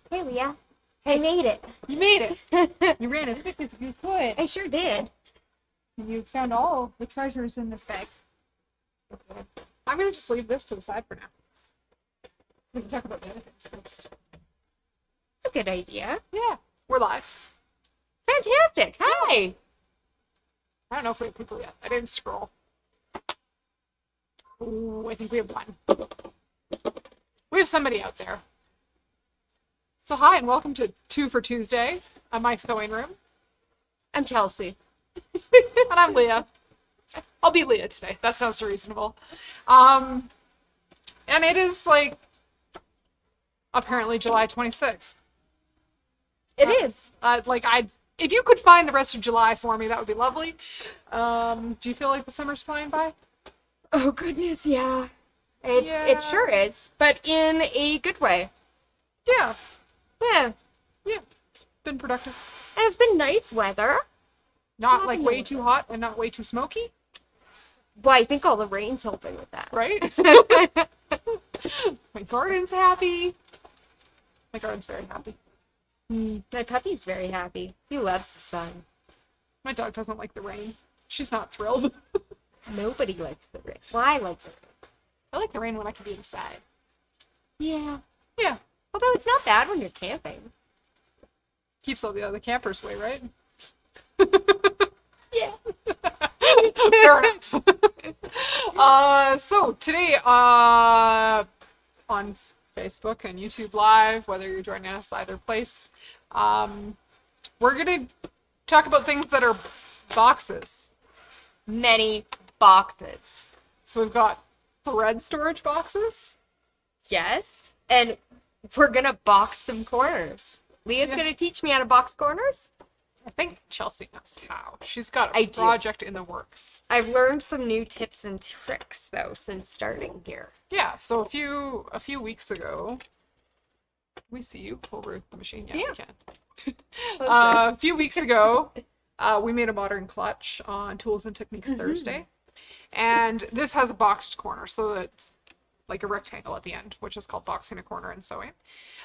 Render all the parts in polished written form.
Hey, Leah. I made it. You made it. You ran as quick as you could. I sure did. And you found all the treasures in this bag. I'm going to just leave this to the side for now. So we can talk about the other things first. It's a good idea. Yeah, we're live. Fantastic. Hi. I don't know if we have people yet. I didn't scroll. Ooh, I think we have one. We have somebody out there. So hi and welcome to 2 for Tuesday on my sewing room. I'm Chelsea. And I'm Leah. I'll be Leah today. That sounds reasonable. And it is like apparently July 26th. It is. If you could find the rest of July for me, that would be lovely. Do you feel like the summer's flying by? Oh, goodness, yeah. It sure is, but in a good way. Yeah. Yeah. Yeah. It's been productive. And it's been nice weather. Not like way too hot and not way too smoky. Well, I think all the rain's helping with that. Right? My garden's happy. My garden's very happy. My puppy's very happy. He loves the sun. My dog doesn't like the rain. She's not thrilled. Nobody likes the rain. Well, I like the rain. I like the rain when I can be inside. Yeah. Yeah. Although it's not bad when you're camping. Keeps all the other campers away, right? Yeah. Fair enough. So today, on Facebook and YouTube Live, whether you're joining us either place, we're gonna talk about things that are boxes. Many boxes. So we've got thread storage boxes. Yes. And we're gonna box some corners. Leah's gonna teach me how to box corners. I think Chelsea knows how. She's got I a project in the works. I've learned some new tips and tricks though since starting here. Yeah, so a few weeks ago, we see you over the machine. Yeah, we can. A few weeks ago, we made a modern clutch on Tools and Techniques Thursday, and this has a boxed corner, so it's like a rectangle at the end, which is called boxing a corner in sewing.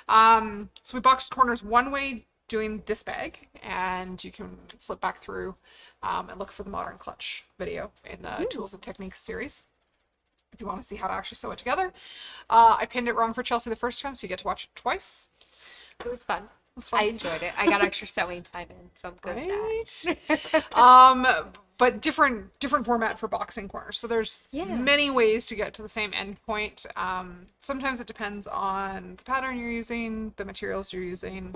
So we boxed corners one way doing this bag, and you can flip back through and look for the modern clutch video in the Tools and Techniques series if you want to see how to actually sew it together. I pinned it wrong for Chelsea the first time, so you get to watch it twice. It was fun. It was fun. I enjoyed it. I got extra sewing time in, so I'm good at that. But different format for boxing corners. So there's many ways to get to the same end point. Sometimes it depends on the pattern you're using, the materials you're using,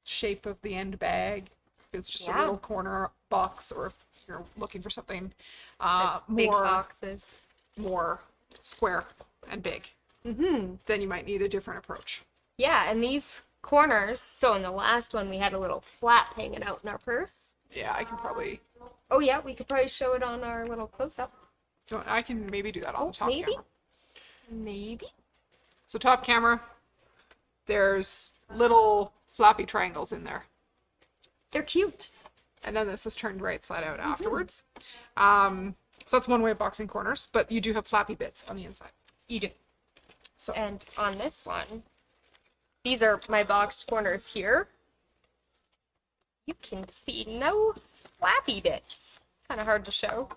shape of the end bag. If it's just a little corner box, or if you're looking for something big boxes, more square and big, then you might need a different approach. Yeah, and these corners, so in the last one we had a little flap hanging out in our purse. Yeah, I can probably... Oh yeah, we could probably show it on our little close-up. I can maybe do that on the top camera. Maybe. So top camera, there's little flappy triangles in there. They're cute. And then this is turned right side out afterwards. So that's one way of boxing corners, but you do have flappy bits on the inside. You do. So. And on this one, these are my boxed corners here. You can see no flappy bits. It's kind of hard to show.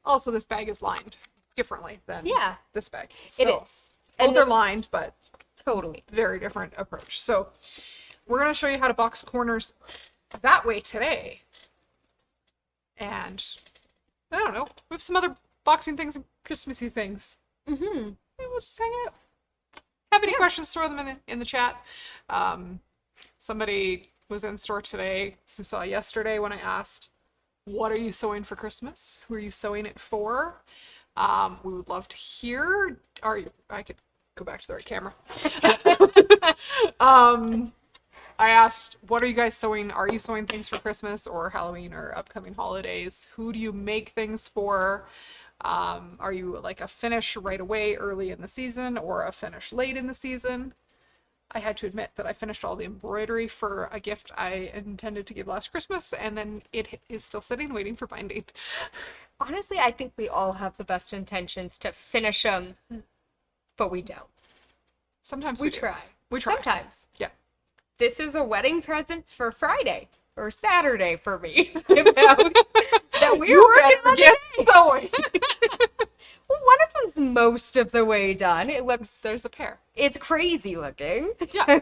Also, this bag is lined differently than this bag. So, it is. And both are lined, but totally very different approach. So we're going to show you how to box corners that way today. And I don't know, we have some other boxing things and Christmassy things. Maybe we'll just hang out. Have any questions, throw them in the chat. Somebody was in store today who saw yesterday when I asked, what are you sewing for Christmas? Who are you sewing it for? We would love to hear. I could go back to the right camera. I asked, what are you guys sewing? Are you sewing things for Christmas or Halloween or upcoming holidays? Who do you make things for? Are you like a finish right away early in the season or a finish late in the season? I had to admit that I finished all the embroidery for a gift I intended to give last Christmas, and then it is still sitting waiting for binding. honestly, I think we all have the best intentions to finish them, but we don't. Sometimes We do. try. We try. Sometimes. Yeah. This is a wedding present for Friday or Saturday for me. That we're working on get sewing. Well, one of them's most of the way done. It looks, There's a pair. it's crazy looking. Yeah.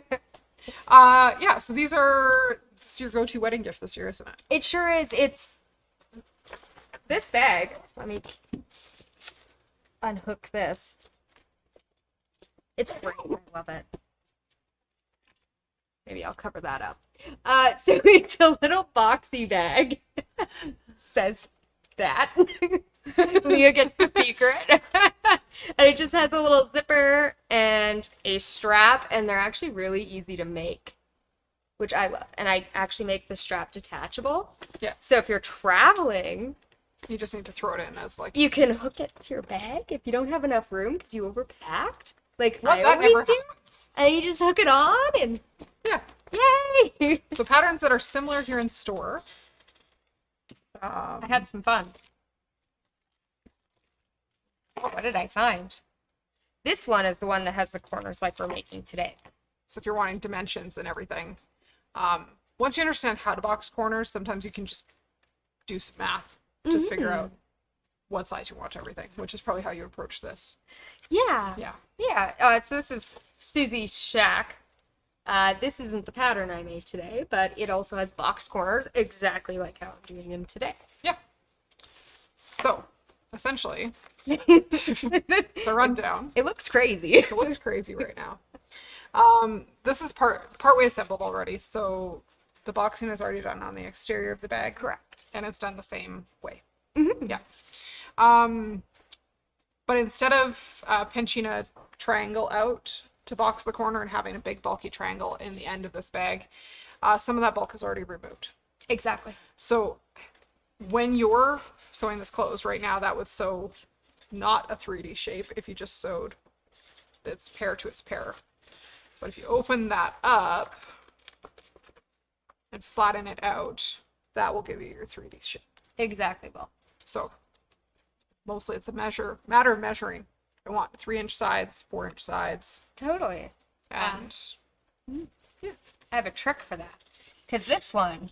Yeah, so this is your go-to wedding gift this year, isn't it? It sure is. It's this bag. Let me unhook this. It's great. I love it. Maybe I'll cover that up. So it's a little boxy bag. Says that. Leah gets the secret. And it just has a little zipper and a strap, and they're actually really easy to make, which I love. And I actually make the strap detachable. Yeah. So if you're traveling, You just need to throw it in as like... you can hook it to your bag if you don't have enough room because you overpacked. Like Well, I that never always do. happens. And you just hook it on and Yeah. yay! So patterns that are similar here in store. I had some fun. What did I find? This one is the one that has the corners like we're making today. So if you're wanting dimensions and everything, once you understand how to box corners, sometimes you can just do some math to figure out what size you want everything, which is probably how you approach this. Yeah. Yeah. Yeah. So this is Susie's shack. This isn't the pattern I made today, but it also has box corners exactly like how I'm doing them today. Yeah. So, essentially, the rundown. It looks crazy. It looks crazy right now. This is partway assembled already, so the boxing is already done on the exterior of the bag. Correct. And it's done the same way. Mm-hmm. Yeah. But instead of pinching a triangle out to box the corner and having a big bulky triangle in the end of this bag, some of that bulk is already removed. Exactly. So when you're sewing this closed right now, that would sew not a 3D shape if you just sewed its pair to its pair. But if you open that up and flatten it out, that will give you your 3D shape. Exactly. Well. So mostly it's a matter of measuring. I want 3-inch sides, 4-inch sides, Totally. and I have a trick for that. Because this one,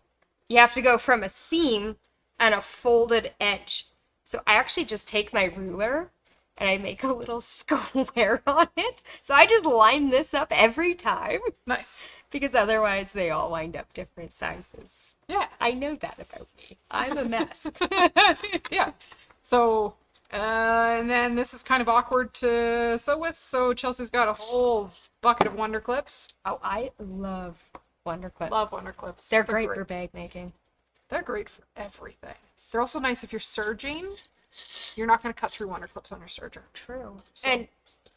you have to go from a seam and a folded edge. So I actually just take my ruler and I make a little square on it. So I just line this up every time nice. because otherwise they all wind up different sizes. Yeah. I know that about me. I'm a mess. Yeah. So, and then this is kind of awkward to sew with. So Chelsea's got a whole bucket of Wonder Clips. Oh, I love Wonder Clips. Love Wonder Clips. They're great for bag making. They're great for everything. They're also nice if you're serging. You're not going to cut through Wonder Clips on your serger. True. So- And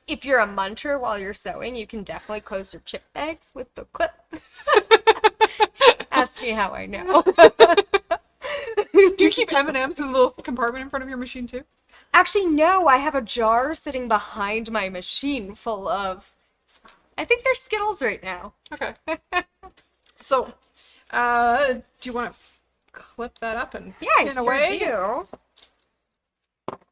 if you're a muncher while you're sewing, you can definitely close your chip bags with the clips. Ask me how I know. Do you keep M&Ms in the little compartment in front of your machine too? Actually, no. I have a jar sitting behind my machine full of, I think they're Skittles right now. Okay. So, do you want to clip that up and Yeah, I pin sure away? do.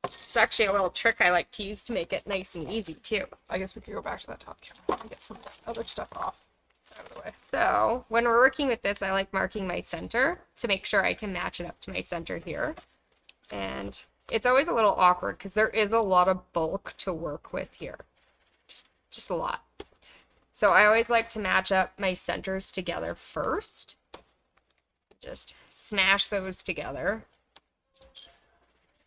It's actually a little trick I like to use to make it nice and easy, too. I guess we could go back to that top camera and get some other stuff off out of the way. So, when we're working with this, I like marking my center to make sure I can match it up to my center here. And it's always a little awkward because there is a lot of bulk to work with here. Just a lot. So I always like to match up my centers together first. Just smash those together.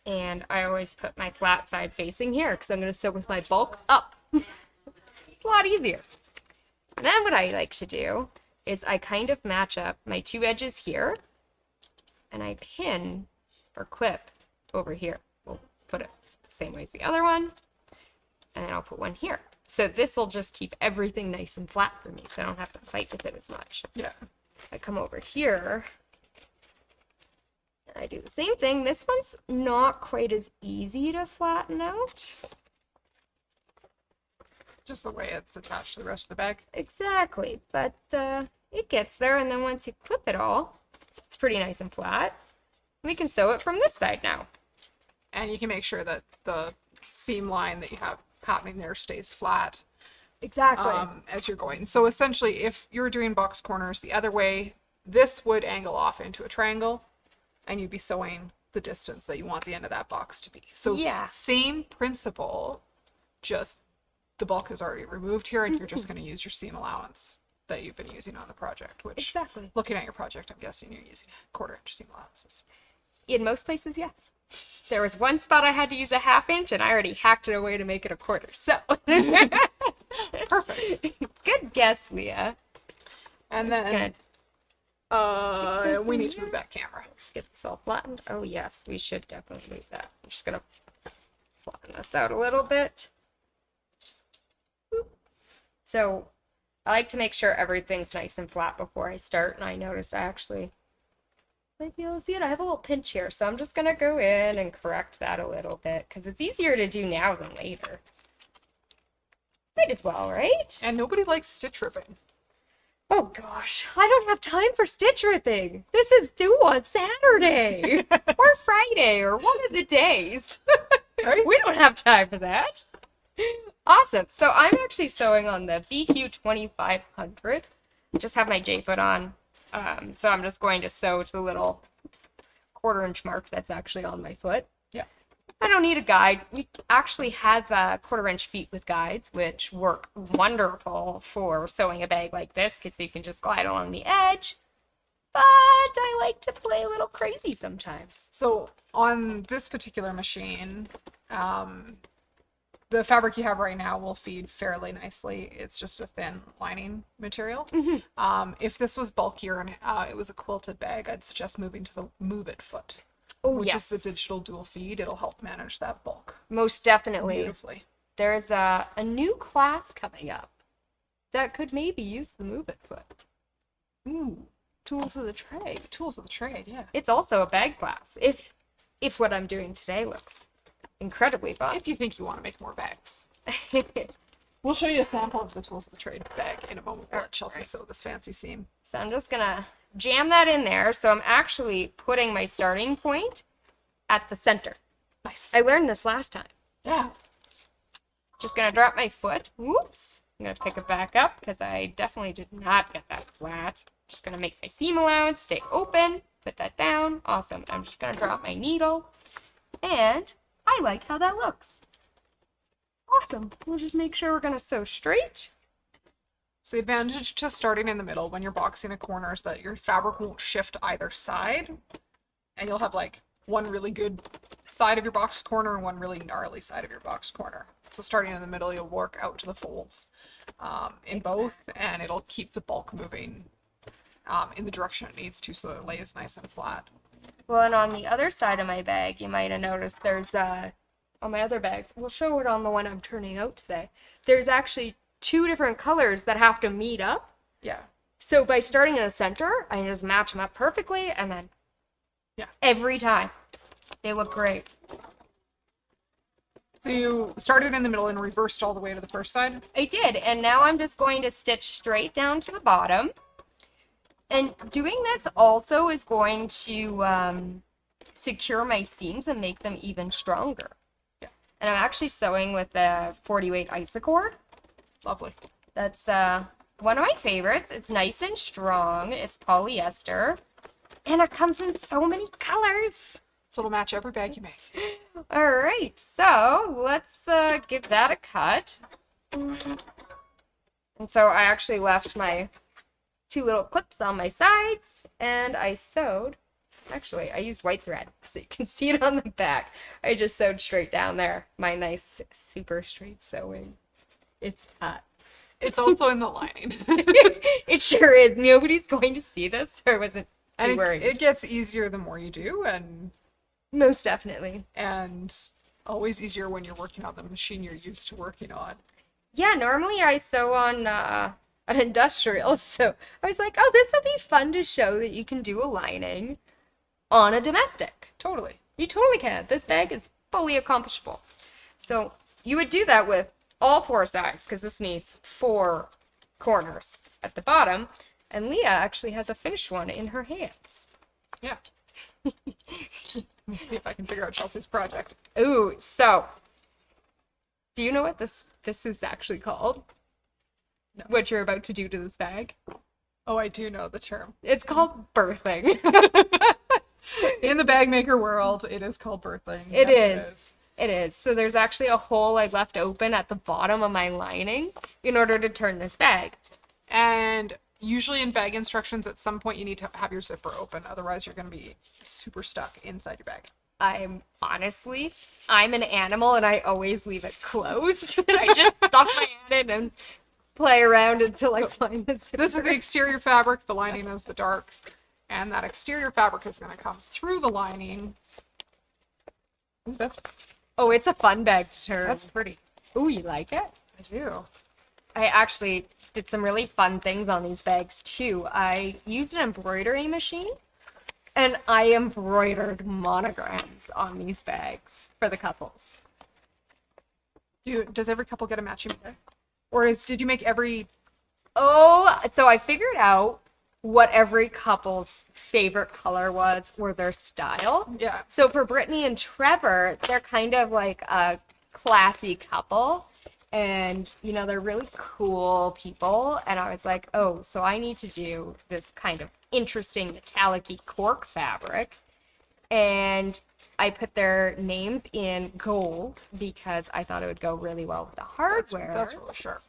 And I always put my flat side facing here because I'm going to sew with my bulk up. It's a lot easier. And then what I like to do is I kind of match up my two edges here and I pin or clip over here. We'll put it the same way as the other one. And then I'll put one here. So this will just keep everything nice and flat for me so I don't have to fight with it as much. Yeah. I come over here and I do the same thing. This one's not quite as easy to flatten out. Just the way it's attached to the rest of the bag. Exactly, but it gets there, and then once you clip it all, it's pretty nice and flat. We can sew it from this side now. and you can make sure that the seam line that you have happening there stays flat Exactly. as you're going. So essentially, if you're doing box corners the other way, this would angle off into a triangle, and you'd be sewing the distance that you want the end of that box to be. So Yeah. same principle, just the bulk is already removed here, and you're just going to use your seam allowance that you've been using on the project, which, Exactly. looking at your project, I'm guessing you're using 1/4 inch seam allowances. In most places, yes. There was one spot I had to use a 1/2 inch, and I already hacked it away to make it a 1/4. So Perfect. good guess, Leah. And Just then we in need to here. move that camera. Let's get this all flattened. Oh yes, we should definitely move that. I'm just gonna flatten this out a little bit. Boop. So I like to make sure everything's nice and flat before I start, and I noticed I actually might be able to see it. I have a little pinch here, so I'm just gonna go in and correct that a little bit because it's easier to do now than later. Might as well, right? And nobody likes stitch ripping. Oh gosh, I don't have time for stitch ripping. This is due on Saturday or Friday or one of the days. Right? We don't have time for that. Awesome. So I'm actually sewing on the BQ 2500. I just have my J-foot on. So I'm just going to sew to the little 1/4 inch mark that's actually on my foot. Yeah. I don't need a guide. We actually have 1/4 inch feet with guides, which work wonderful for sewing a bag like this because you can just glide along the edge. But I like to play a little crazy sometimes. So on this particular machine, the fabric you have right now will feed fairly nicely. It's just a thin lining material. If this was bulkier and it was a quilted bag, I'd suggest moving to the Move It foot, which yes. is the digital dual feed. It'll help manage that bulk Most definitely. beautifully. There's a new class coming up that could maybe use the Move It foot. Ooh, Tools of the trade. tools of the trade, yeah. It's also a bag class. If what I'm doing today looks incredibly fun. If you think you want to make more bags. We'll show you a sample of the tools of the trade bag in a moment. We'll let Chelsea Alright. sew this fancy seam. So I'm just gonna jam that in there. So I'm actually putting my starting point at the center. Nice. I learned this last time. Yeah. Just gonna drop my foot. Whoops. I'm gonna pick it back up because I definitely did not get that flat. Just gonna make my seam allowance stay open. Put that down. Awesome. I'm just gonna drop my needle. And I like how that looks. Awesome. We'll just make sure we're gonna sew straight. So the advantage to starting in the middle when you're boxing a corner is that your fabric won't shift either side. And you'll have like one really good side of your box corner and one really gnarly side of your box corner. So starting in the middle, you'll work out to the folds in both, and it'll keep the bulk moving in the direction it needs to so that it lays nice and flat. Well, and on the other side of my bag, you might have noticed there's on my other bags, we'll show it on the one I'm turning out today. There's actually 2 different colors that have to meet up. Yeah. So by starting in the center, I can just match them up perfectly, and then every time they look great. So you started in the middle and reversed all the way to the first side? I did, and now I'm just going to stitch straight down to the bottom. And doing this also is going to secure my seams and make them even stronger. Yeah. And I'm actually sewing with a 40 weight isocord. Lovely. That's one of my favorites. It's nice and strong. It's polyester. And it comes in so many colors. So it'll match every bag you make. All right, so let's give that a cut. And so I actually left my 2 little clips on my sides, and I sewed. Actually, I used white thread, so you can see it on the back. I just sewed straight down there. My nice, super straight sewing. It's hot. It's also in the lining. It sure is. Nobody's going to see this, so I wasn't too And worried. it gets easier the more you do, and Most definitely. always easier when you're working on the machine you're used to working on. Yeah, normally I sew on an industrial, so I was like, oh, this will be fun to show that you can do a lining on a domestic. Totally. You totally can. This bag is fully accomplishable. So you would do that with all 4 sides, because this needs 4 corners at the bottom, and Leah actually has a finished one in her hands. Yeah. Let me see if I can figure out Chelsea's project. Ooh, so do you know what this is actually called? No. What you're about to do to this bag? Oh, I do know the term. It's called birthing. In the bag maker world, it is called birthing. It Yes, is. It is. So there's actually a hole I left open at the bottom of my lining in order to turn this bag. And usually in bag instructions, at some point you need to have your zipper open. Otherwise, you're going to be super stuck inside your bag. I'm an animal and I always leave it closed. I just stuff my hand in and play around until I find the zipper. This is the exterior fabric. The lining is the dark. And that exterior fabric is going to come through the lining. Ooh, Oh, it's a fun bag to turn. that's pretty. Ooh, you like it? I do. I actually did some really fun things on these bags too. I used an embroidery machine and I embroidered monograms on these bags for the couples. Does every couple get a matching bag? Or did you make every... Oh, so I figured out what every couple's favorite color was or their style. Yeah. So for Brittany and Trevor, they're kind of like a classy couple. And, you know, they're really cool people. And I was like, oh, so I need to do this kind of interesting metallic-y cork fabric. And I put their names in gold because I thought it would go really well with the hardware. That's really sharp.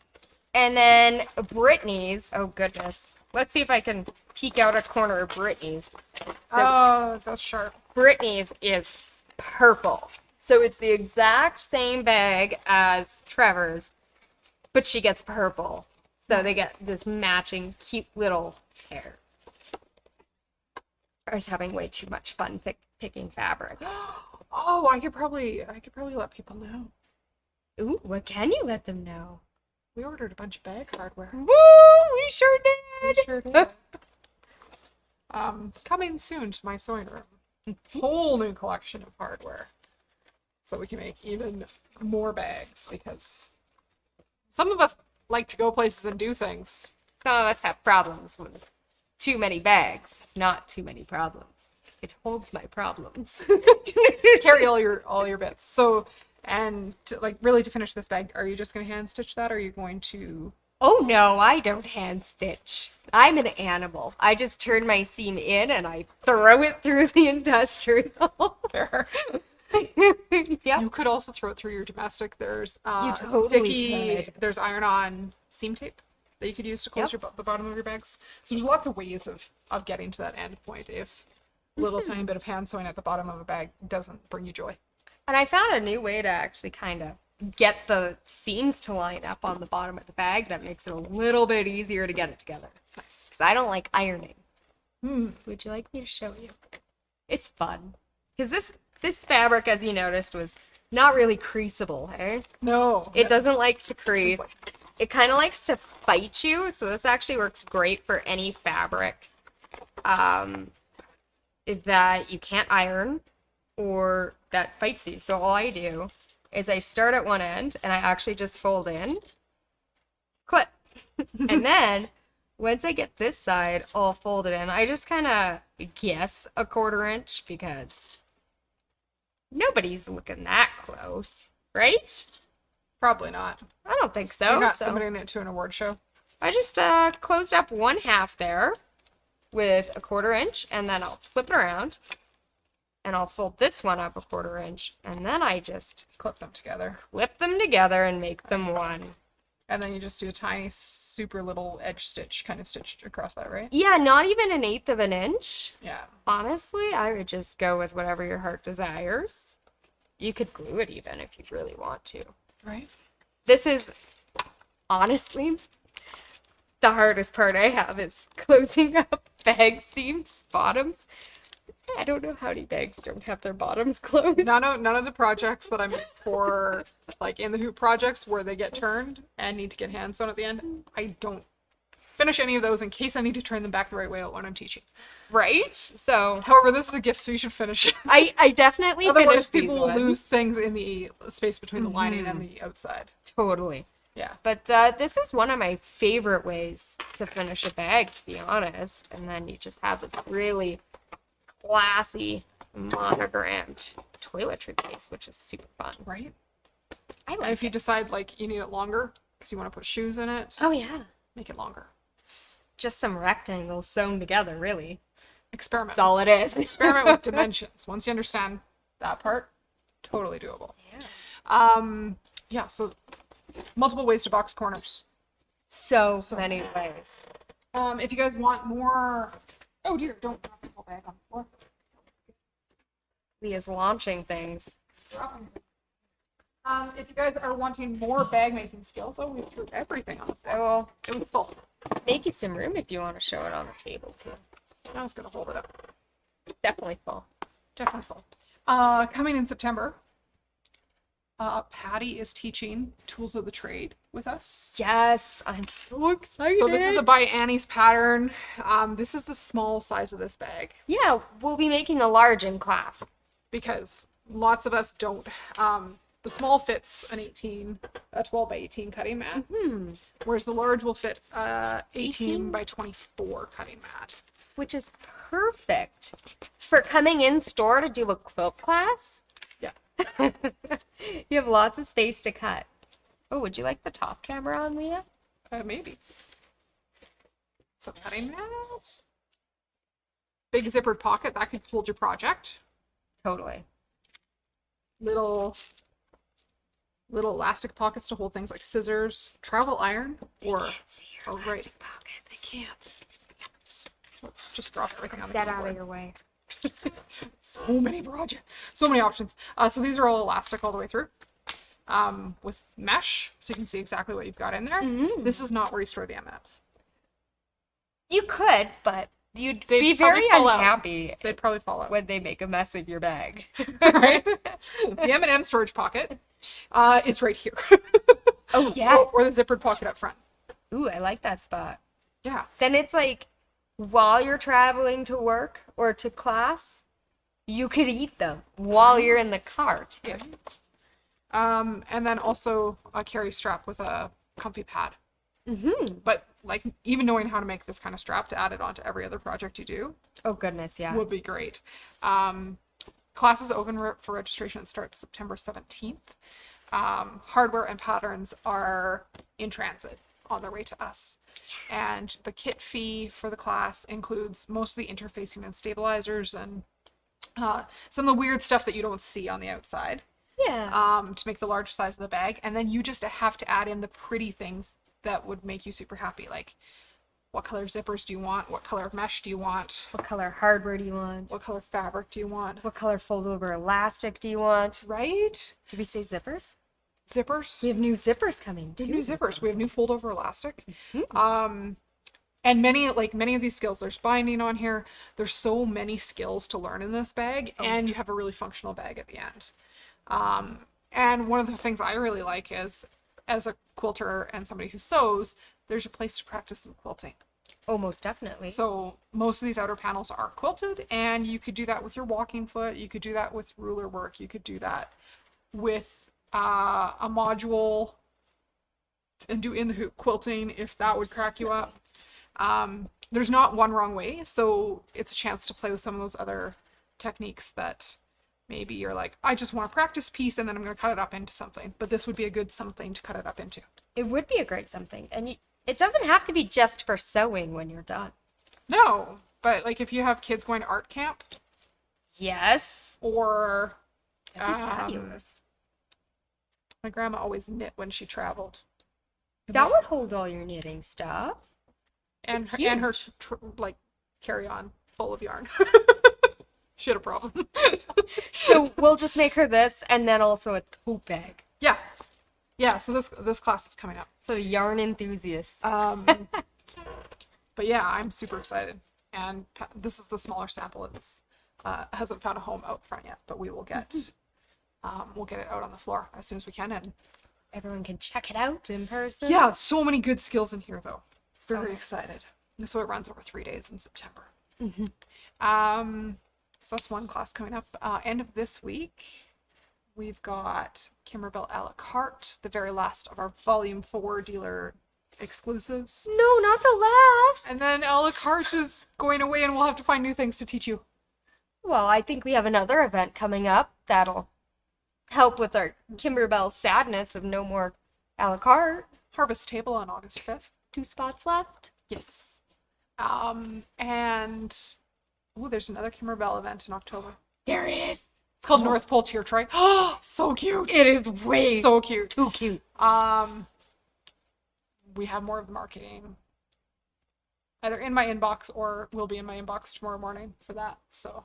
And then Brittany's, oh goodness. Let's see if I can peek out a corner of Brittany's. So That's sharp. Brittany's is purple. So it's the exact same bag as Trevor's, but she gets purple. So they get this matching cute little pair. I was having way too much fun picking fabric. Oh, I could probably let people know. Ooh, what can you let them know? We ordered a bunch of bag hardware. Woo! We sure did! We sure did. Coming soon to my sewing room. Whole new collection of hardware. So we can make even more bags because some of us like to go places and do things. Some of us have problems with too many bags. It's not too many problems. It holds my problems. Carry all your bits. So, and really to finish this bag, are you just going to hand stitch that or are you going to... Oh no, I don't hand stitch. I'm an animal. I just turn my seam in and I throw it through the industrial. Fair. Yeah. You could also throw it through your domestic. There's totally sticky, could. there's iron-on seam tape that you could use to close the bottom of your bags. So there's lots of ways of getting to that end point if a little tiny bit of hand sewing at the bottom of a bag doesn't bring you joy. And I found a new way to actually kind of get the seams to line up on the bottom of the bag that makes it a little bit easier to get it together. Nice. Because I don't like ironing. Would you like me to show you? It's fun. Because this fabric, as you noticed, was not really creasable, hey? No. It doesn't like to crease. It kind of likes to fight you, so this actually works great for any fabric that you can't iron or that fights you. So all I do is I start at one end and I actually just fold in, clip. And then once I get this side all folded in, I just kind of guess a 1/4 inch because nobody's looking that close, right? Probably not. I don't think so. You're not so submitting it to an award show. I just closed up 1/2 there with a 1/4 inch, and then I'll flip it around and I'll fold this one up a 1/4 inch, and then I just Clip them together. clip them together and make them one. And then you just do a tiny, super little edge stitch kind of stitch across that, right? Yeah, not even 1/8 of an inch. Yeah. Honestly, I would just go with whatever your heart desires. You could glue it even if you really want to. Right. This is, honestly, the hardest part I have is closing up bag seams, bottoms. I don't know how many bags don't have their bottoms closed. None of the projects that I'm for, like in the hoop projects where they get turned and need to get hand sewn at the end, I don't finish any of those in case I need to turn them back the right way when I'm teaching. Right? So However, this is a gift, so you should finish it. I definitely Otherwise, finished these people will ones. lose things in the space between the lining and the outside. Totally. Yeah. But this is one of my favorite ways to finish a bag, to be honest. And then you just have this really classy monogrammed toiletry case, which is super fun. Right? I And like if you decide like you need it longer because you want to put shoes in it, Oh yeah. make it longer. Just some rectangles sewn together, really. Experiment. That's all it is. Experiment with dimensions. Once you understand that part, totally doable. Yeah. Yeah, so multiple ways to box corners. So many ways. If you guys want more, oh dear, don't drop the whole bag on the floor. Leah's launching things. Dropping things. If you guys are wanting more bag making skills, we threw everything on the floor. Well, It was full. make you some room if you want to show it on the table too. I was gonna hold it up. Definitely full. Definitely full. Coming in September, Patty is teaching Tools of the Trade with us. Yes, I'm so excited. So this is the by Annie's pattern. This is the small size of this bag Yeah, we'll be making a large in class. because lots of us don't. The small fits an 12 by 18 cutting mat, whereas the large will fit 18 by 24 cutting mat. Which is perfect for coming in store to do a quilt class. Yeah. You have lots of space to cut. Oh, would you like the top camera on, Leah? Maybe. So cutting mat. Big zippered pocket that could hold your project. Totally. Little elastic pockets to hold things like scissors, travel iron, or right. Pockets. I can't. Let's just drop everything on the Get out keyboard. of your way. So many projects, so many options. So these are all elastic all the way through, with mesh, so you can see exactly what you've got in there. This is not where you store the M&Ms. You could, but you'd They'd be probably very fall out. unhappy They'd probably fall out. when they make a mess in your bag. Right? The M&M storage pocket is right here. Oh, yes. Or the zippered pocket up front. Ooh, I like that spot. Yeah. Then it's like, while you're traveling to work or to class, you could eat them while you're in the car, too. Yeah. And then also a carry strap with a comfy pad. But like even knowing how to make this kind of strap to add it onto every other project you do Oh, goodness, yeah. would be great. Class is open for registration. It starts September 17th. Hardware and patterns are in transit on their way to us. And the kit fee for the class includes most of the interfacing and stabilizers and some of the weird stuff that you don't see on the outside. Yeah. To make the large size of the bag. And then you just have to add in the pretty things that would make you super happy. Like, what color zippers do you want? What color mesh do you want? What color hardware do you want? What color fabric do you want? What color fold over elastic do you want? Right? Did we say zippers? Zippers. We have new zippers coming. We have new zippers. We have new fold over elastic. Mm-hmm. And many of these skills, there's binding on here. There's so many skills to learn in this bag, and you have a really functional bag at the end. And one of the things I really like is, as a quilter and somebody who sews, there's a place to practice some quilting. Oh, most definitely. So most of these outer panels are quilted, and you could do that with your walking foot. You could do that with ruler work. You could do that with a module and do in the hoop quilting if that would crack you up. There's not one wrong way, so it's a chance to play with some of those other techniques that maybe you're like, I just want a practice piece and then I'm going to cut it up into something. But this would be a good something to cut it up into. It would be a great something. And it doesn't have to be just for sewing when you're done. No, but like if you have kids going to art camp. Yes. Or That'd be fabulous. my grandma always knit when she traveled. That would hold all your knitting stuff. And her like carry-on full of yarn. She had a problem. So we'll just make her this and then also a tote bag. Yeah, so this class is coming up. So yarn enthusiasts. But yeah, I'm super excited. And this is the smaller sample. It's hasn't found a home out front yet, but we will get it out on the floor as soon as we can, and everyone can check it out in person. Yeah, so many good skills in here though. So Very excited. And so it runs over 3 days in September. So that's one class coming up. End of this week, we've got Kimberbell a la carte, the very last of our volume 4 dealer exclusives. No, not the last. And then a la carte is going away and we'll have to find new things to teach you. Well, I think we have another event coming up that'll help with our Kimberbell sadness of no more a la carte. Harvest Table on August 5th. 2 spots left. Yes. And there's another Kimberbell event in October. There is. It's called North Pole Tier Tray. Oh, so cute. It is way so cute. too cute. We have more of the marketing either in my inbox or will be in my inbox tomorrow morning for that. So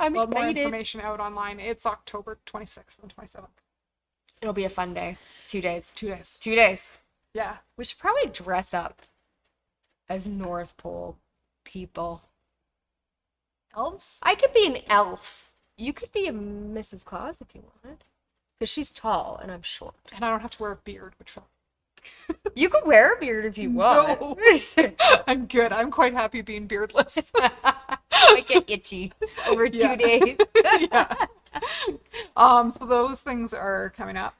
I'm more excited. information out online. It's October 26th and 27th. It'll be a fun day. 2 days. 2 days. 2 days. Yeah. We should probably dress up as North Pole people. Elves? I could be an elf. You could be a Mrs. Claus if you wanted. Because she's tall and I'm short. And I don't have to wear a beard, which You could wear a beard if you want. No. I'm good. I'm quite happy being beardless. Might get itchy over 2 days. Yeah. So those things are coming up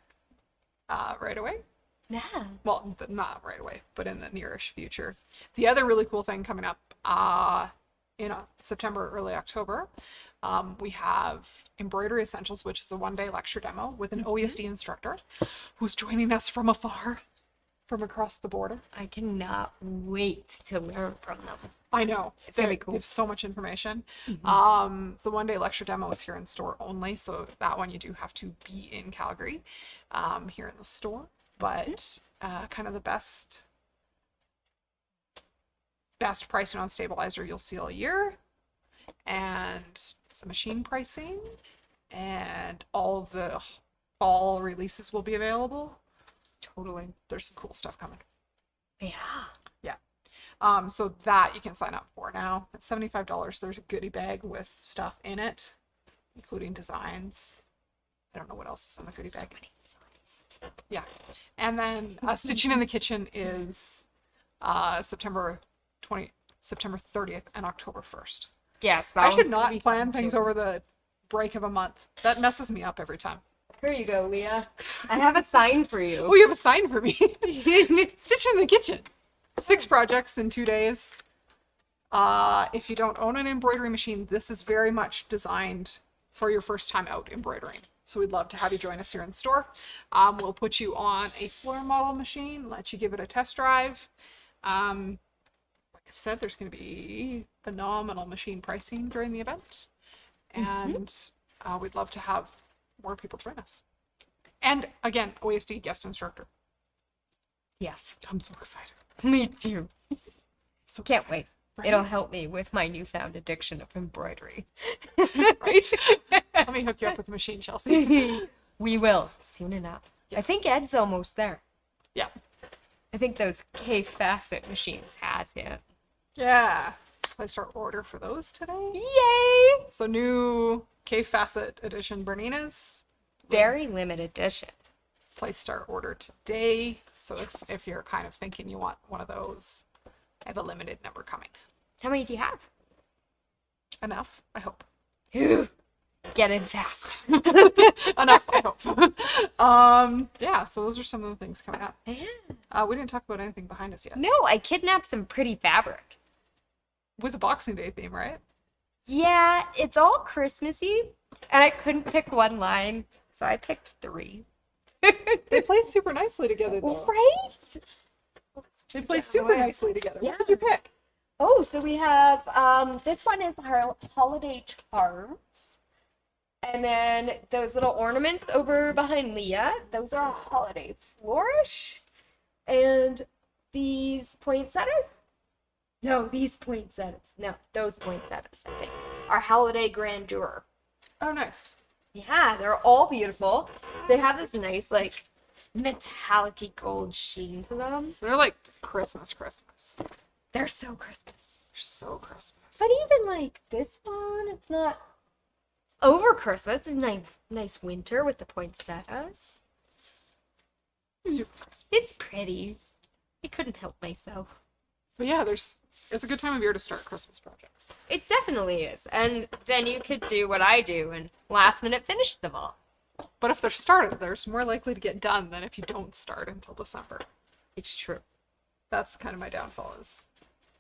right away. Yeah. Well, not right away, but in the nearish future. The other really cool thing coming up in September, early October, we have Embroidery Essentials, which is a 1-day lecture demo with an OESD instructor who's joining us from afar, from across the border. I cannot wait to learn from them. I know. It's gonna be cool. They have so much information. Mm-hmm. The 1-day lecture demo is here in store only, so that one you do have to be in Calgary, here in the store. But kind of the best pricing on Stabilizer you'll see all year, and some machine pricing, and all the fall releases will be available. Totally. There's some cool stuff coming. Yeah. So that you can sign up for now. It's $75. There's a goodie bag with stuff in it, including designs. I don't know what else is in the goodie bag. So many designs. Yeah. And then Stitching in the Kitchen is September 30th and October 1st. Yes. I should not plan things over the break of a month. That messes me up every time. Here you go, Leah. I have a sign for you. Oh, you have a sign for me. Stitch in the Kitchen. 6 projects in 2 days. If you don't own an embroidery machine, this is very much designed for your first time out embroidering. So we'd love to have you join us here in the store. We'll put you on a floor model machine, let you give it a test drive. Like I said, there's going to be phenomenal machine pricing during the event. And we'd love to have more people join us. And again, OESD guest instructor. Yes. I'm so excited. Me too. So Can't excited. wait. Right? It'll help me with my newfound addiction of embroidery. Right? Let me hook you up with the machine, Chelsea. We will soon enough. I Yes. think Ed's almost there. Yeah. I think those K-Facet machines has it. Yeah. Placed our order for those today. Yay! So new K-Facet edition Berninas. Very limited edition. Placed our order today. So if you're kind of thinking you want one of those, I have a limited number coming. How many do you have? Enough, I hope. Get in fast. Enough, I hope. Yeah, so those are some of the things coming up. Yeah. We didn't talk about anything behind us yet. No, I kidnapped some pretty fabric. With a Boxing Day theme, right? Yeah, it's all Christmassy, and I couldn't pick one line, so I picked 3. They play super nicely together, though. Right? They play super nicely together. Yeah. What did you pick? Oh, so we have, this one is our holiday charms. And then those little ornaments over behind Leah, those are holiday flourish. And these poinsettias? No, these poinsettias. No, those poinsettias, I think, are holiday grandeur. Oh, nice. Yeah, they're all beautiful. They have this nice, like, metallic-y gold sheen to them. They're like Christmas. They're so Christmas. They're so Christmas. But even, like, this one, it's not over Christmas. It's nice winter with the poinsettias. Super Christmas. It's pretty. I couldn't help myself. But yeah, it's a good time of year to start Christmas projects. It definitely is. And then you could do what I do and last minute finish them all. But if they're started, they're more likely to get done than if you don't start until December. It's true. That's kind of my downfall, is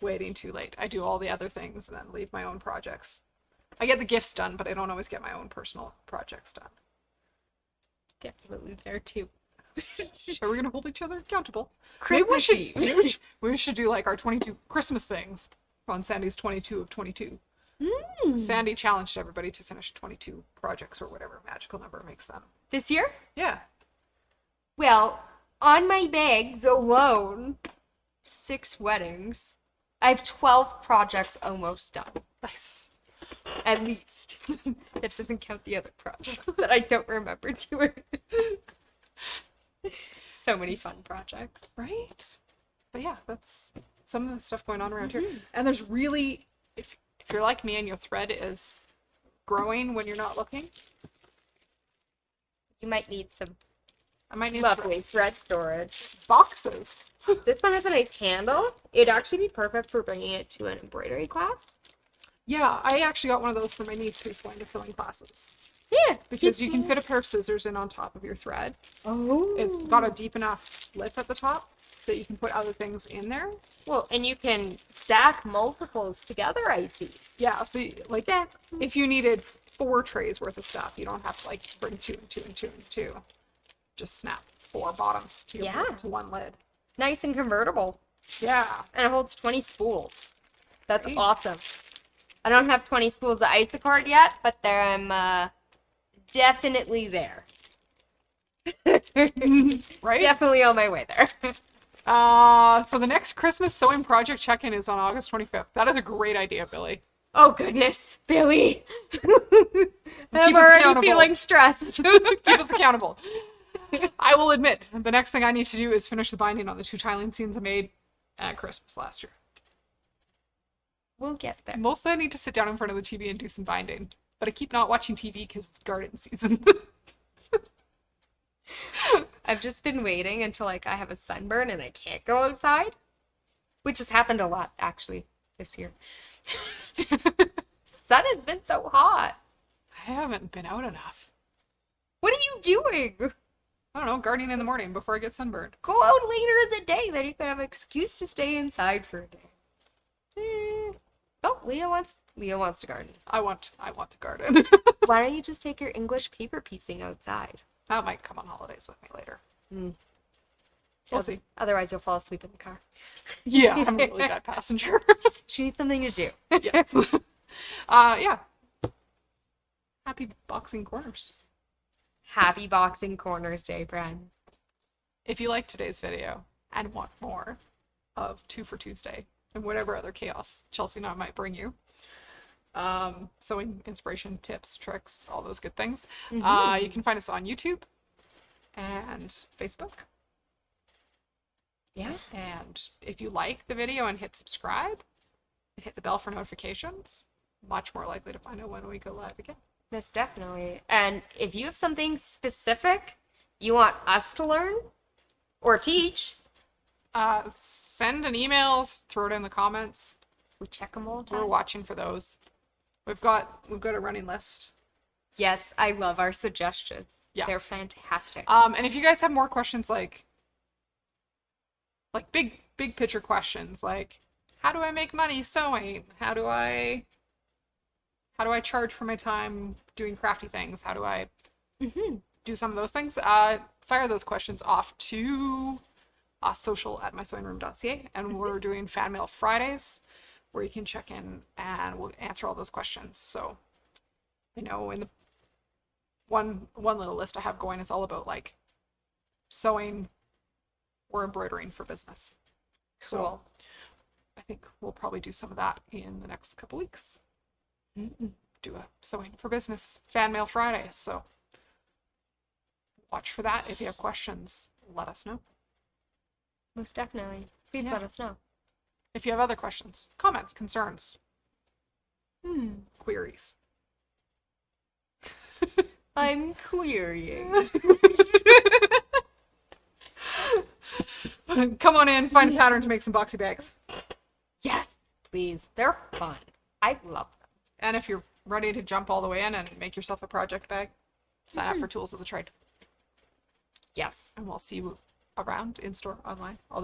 waiting too late. I do all the other things and then leave my own projects I get the gifts done, but I don't always get my own personal projects done. Definitely there too. So we're gonna hold each other accountable. Christmas Eve. Maybe we should do like our 22 Christmas things on Sandy's 22 of 22. Sandy challenged everybody to finish 22 projects or whatever magical number makes them. This year? Yeah. Well, on my bags alone, 6 weddings. I have 12 projects almost done. Nice. At least. That doesn't count the other projects that I don't remember doing. So many fun projects. Right? But yeah, that's some of the stuff going on around here. And there's really, if you're like me and your thread is growing when you're not looking, You might need some I might need lovely thread storage. boxes. This one has a nice handle. It'd actually be perfect for bringing it to an embroidery class. Yeah, I actually got one of those for my niece who's going to sewing classes. Yeah. Because you can fit a pair of scissors in on top of your thread. Oh. It's got a deep enough lip at the top that you can put other things in there. Well, and you can stack multiples together, I see. Yeah, so like Stack. if you needed 4 trays worth of stuff, you don't have to like bring 2 and 2 and 2 and 2. Just snap 4 bottoms to to one lid. Nice and convertible. Yeah. And it holds 20 spools. That's Great. awesome. I don't have 20 spools of Isocard yet, but there I'm definitely there. Right? Definitely on my way there. So the next Christmas sewing project check-in is on August 25th. That is a great idea, Billy. Oh goodness, Billy. I'm us already accountable. feeling stressed. Keep us accountable. I will admit, the next thing I need to do is finish the binding on the 2 tiling scenes I made at Christmas last year. We'll get there. Mostly I need to sit down in front of the TV and do some binding. But I keep not watching TV because it's garden season. I've just been waiting until like I have a sunburn and I can't go outside, which has happened a lot actually this year. Sun has been so hot. I haven't been out enough. What are you doing? I don't know, gardening in the morning before I get sunburned. Go out later in the day, then you can have an excuse to stay inside for a day. Oh, Leo wants to garden. I want to garden. Why don't you just take your English paper piecing outside? That might come on holidays with me later. We'll Just- see. Otherwise, you'll fall asleep in the car. Yeah, I'm a really bad passenger. She needs something to do. Yes. Yeah. Happy Boxing Corners. Happy Boxing Corners Day, friends. If you liked today's video and want more of 2 for Tuesday and whatever other chaos Chelsea and I might bring you, sewing inspiration, tips, tricks, all those good things, you can find us on YouTube and Facebook. Yeah. And if you like the video and hit subscribe and hit the bell for notifications, much more likely to find out when we go live again. Most definitely. And if you have something specific you want us to learn or teach, Send an email, throw it in the comments. we check them all the We're time. watching for those. We've got a running list. Yes, I love our suggestions. Yeah. They're fantastic. And if you guys have more questions like big picture questions, like how do I make money sewing? How do I charge for my time doing crafty things? How do I do some of those things? Fire those questions off to social@mysewingroom.ca, and we're doing Fan Mail Fridays where you can check in and we'll answer all those questions. So, in the one little list I have going is all about like sewing or embroidering for business. So Cool. I think we'll probably do some of that in the next couple weeks. Do a sewing for business Fan Mail Friday. So watch for that. If you have questions, let us know. Most definitely. Please Yeah. let us know. If you have other questions, comments, concerns, queries. I'm querying. Come on in, find a pattern to make some boxy bags. Yes, please. They're fun. I love them. And if you're ready to jump all the way in and make yourself a project bag, sign up for Tools of the Trade. Yes. And we'll see you around, in store, online, all those